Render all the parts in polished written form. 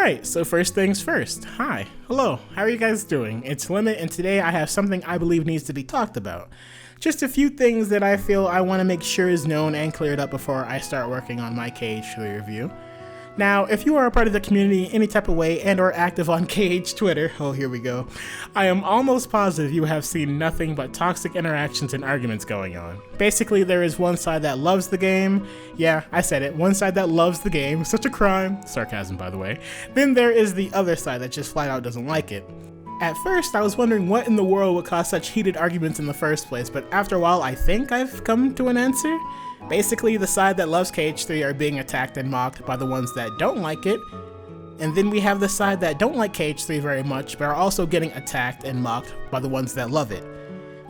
Alright, so first things first. Hi, hello, how are you guys doing? It's Limit, and today I have something I believe needs to be talked about. Just a few things that I feel I want to make sure is known and cleared up before I start working on my KH3 review. Now, if you are a part of the community any type of way and or active on KH Twitter, oh here we go, I am almost positive you have seen nothing but toxic interactions and arguments going on. Basically, there is one side that loves the game, yeah, I said it, one side that loves the game, such a crime, sarcasm by the way, then there is the other side that just flat out doesn't like it. At first, I was wondering what in the world would cause such heated arguments in the first place, but after a while I think I've come to an answer. Basically, the side that loves KH3 are being attacked and mocked by the ones that don't like it, and then we have the side that don't like KH3 very much but are also getting attacked and mocked by the ones that love it.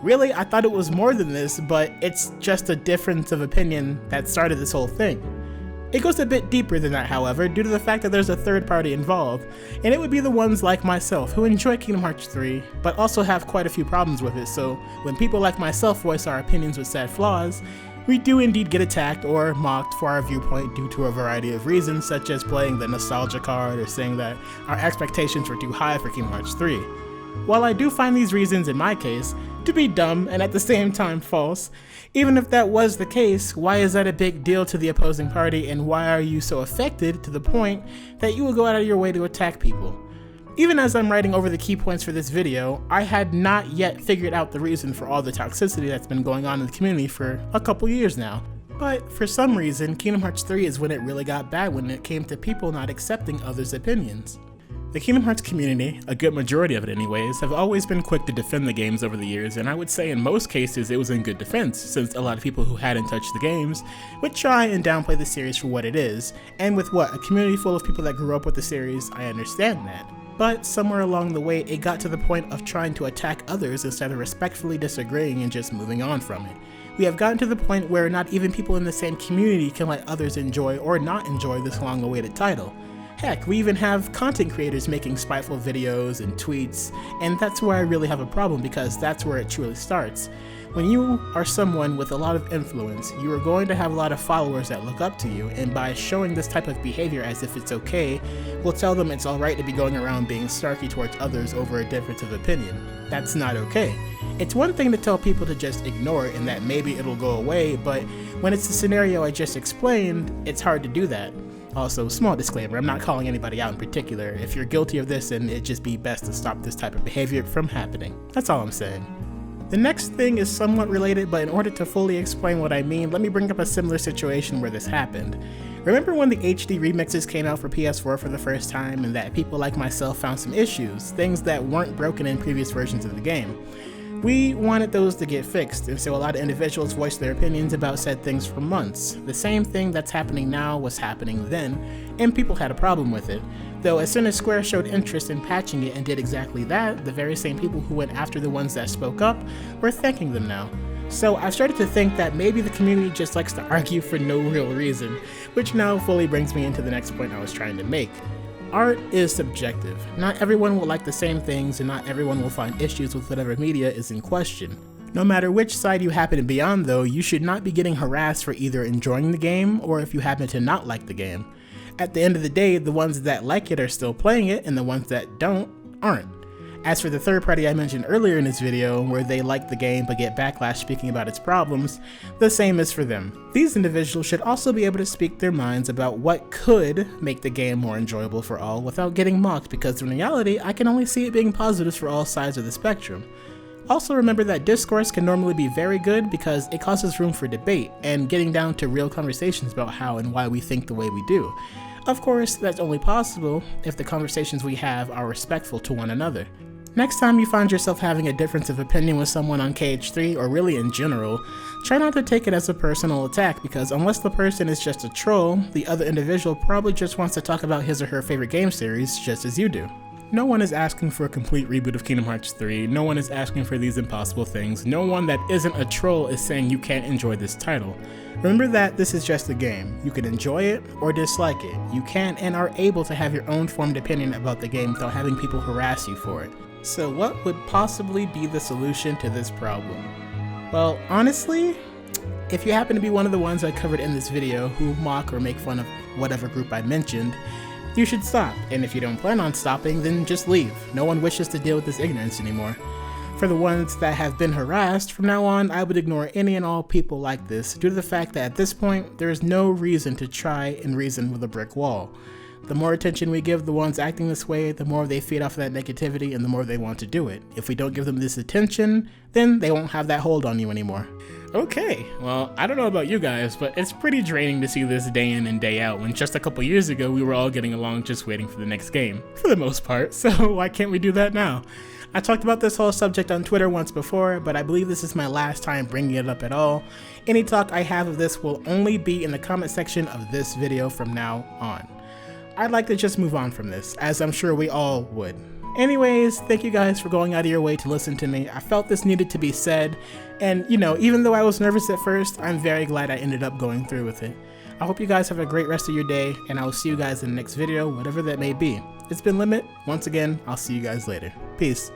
Really, I thought it was more than this, but it's just a difference of opinion that started this whole thing. It goes a bit deeper than that, however, due to the fact that there's a third party involved, and it would be the ones like myself who enjoy Kingdom Hearts 3, but also have quite a few problems with it, so when people like myself voice our opinions with said flaws, we do indeed get attacked or mocked for our viewpoint due to a variety of reasons, such as playing the nostalgia card or saying that our expectations were too high for Kingdom Hearts 3. While I do find these reasons, in my case, to be dumb and at the same time false, even if that was the case, why is that a big deal to the opposing party, and why are you so affected to the point that you will go out of your way to attack people? Even as I'm writing over the key points for this video, I had not yet figured out the reason for all the toxicity that's been going on in the community for a couple years now. But for some reason, Kingdom Hearts 3 is when it really got bad when it came to people not accepting others' opinions. The Kingdom Hearts community, a good majority of it anyways, have always been quick to defend the games over the years, and I would say in most cases it was in good defense, since a lot of people who hadn't touched the games would try and downplay the series for what it is, and with what, a community full of people that grew up with the series, I understand that. But somewhere along the way, it got to the point of trying to attack others instead of respectfully disagreeing and just moving on from it. We have gotten to the point where not even people in the same community can let others enjoy or not enjoy this long-awaited title. Heck, we even have content creators making spiteful videos and tweets, and that's where I really have a problem, because that's where it truly starts. When you are someone with a lot of influence, you are going to have a lot of followers that look up to you, and by showing this type of behavior as if it's okay, we'll tell them it's alright to be going around being snarky towards others over a difference of opinion. That's not okay. It's one thing to tell people to just ignore it and that maybe it'll go away, but when it's the scenario I just explained, it's hard to do that. Also, small disclaimer, I'm not calling anybody out in particular. If you're guilty of this, then it'd just be best to stop this type of behavior from happening. That's all I'm saying. The next thing is somewhat related, but in order to fully explain what I mean, let me bring up a similar situation where this happened. Remember when the HD remixes came out for PS4 for the first time, and that people like myself found some issues, things that weren't broken in previous versions of the game? We wanted those to get fixed, and so a lot of individuals voiced their opinions about said things for months. The same thing that's happening now was happening then, and people had a problem with it. Though as soon as Square showed interest in patching it and did exactly that, the very same people who went after the ones that spoke up were thanking them now. So I've started to think that maybe the community just likes to argue for no real reason, which now fully brings me into the next point I was trying to make. Art is subjective. Not everyone will like the same things, and not everyone will find issues with whatever media is in question. No matter which side you happen to be on though, you should not be getting harassed for either enjoying the game or if you happen to not like the game. At the end of the day, the ones that like it are still playing it, and the ones that don't, aren't. As for the third party I mentioned earlier in this video, where they like the game but get backlash speaking about its problems, the same is for them. These individuals should also be able to speak their minds about what could make the game more enjoyable for all without getting mocked, because in reality, I can only see it being positives for all sides of the spectrum. Also remember that discourse can normally be very good because it causes room for debate and getting down to real conversations about how and why we think the way we do. Of course, that's only possible if the conversations we have are respectful to one another. Next time you find yourself having a difference of opinion with someone on KH3, or really in general, try not to take it as a personal attack, because unless the person is just a troll, the other individual probably just wants to talk about his or her favorite game series just as you do. No one is asking for a complete reboot of Kingdom Hearts 3, no one is asking for these impossible things, no one that isn't a troll is saying you can't enjoy this title. Remember that this is just a game. You can enjoy it or dislike it. You can and are able to have your own formed opinion about the game without having people harass you for it. So what would possibly be the solution to this problem? Well, honestly, if you happen to be one of the ones I covered in this video who mock or make fun of whatever group I mentioned, you should stop, and if you don't plan on stopping, then just leave. No one wishes to deal with this ignorance anymore. For the ones that have been harassed, from now on, I would ignore any and all people like this due to the fact that at this point, there is no reason to try and reason with a brick wall. The more attention we give the ones acting this way, the more they feed off of that negativity and the more they want to do it. If we don't give them this attention, then they won't have that hold on you anymore. Okay, well, I don't know about you guys, but it's pretty draining to see this day in and day out when just a couple years ago we were all getting along just waiting for the next game, for the most part, so why can't we do that now? I talked about this whole subject on Twitter once before, but I believe this is my last time bringing it up at all. Any talk I have of this will only be in the comment section of this video from now on. I'd like to just move on from this, as I'm sure we all would. Anyways, thank you guys for going out of your way to listen to me. I felt this needed to be said, and you know, even though I was nervous at first, I'm very glad I ended up going through with it. I hope you guys have a great rest of your day, and I will see you guys in the next video, whatever that may be. It's been Limit. Once again, I'll see you guys later. Peace.